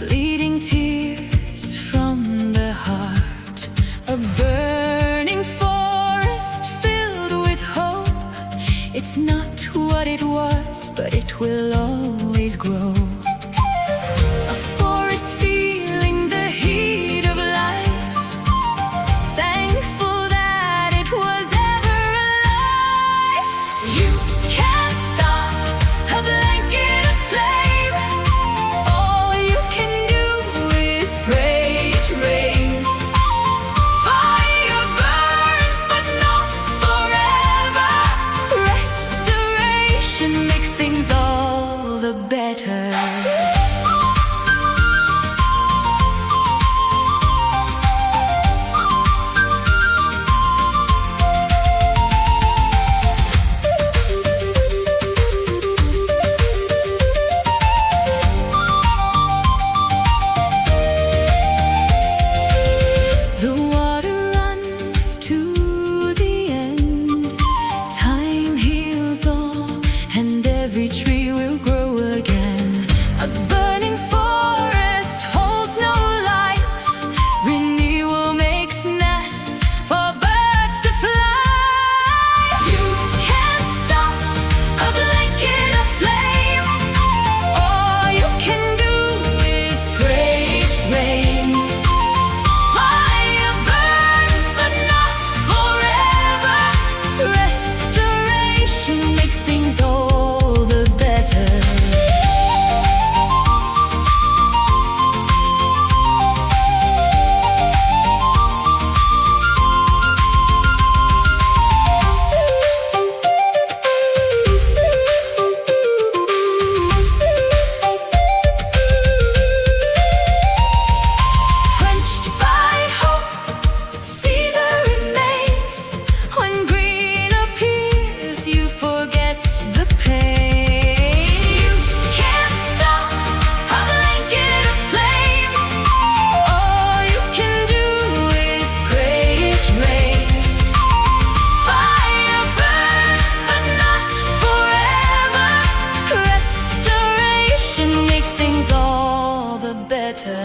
bleeding tears from the heart, a burning forest filled with hope. It's not what it was, but it will always grow. A forest feeling the heat of life, thankful that it was ever alive. You can't stop a blanket of flame. All you can do is pray it rains. Fire burns, but not forever. Restoration makes things all the better. The water runs to the end. Time heals all, and every tree will grow again. A burning forest holds no life. Renewal makes nests for birds to fly. You can't stop a blanket of flame. All you can do is pray it rains. Fire burns, but not forever. Restoration makes things all the better. Quenched by hope, see the remains. When green appears, you forget the pain. You can't stop a blanket of flame. All you can do is pray it rains. Fire burns, but not forever. Restoration makes things all the better.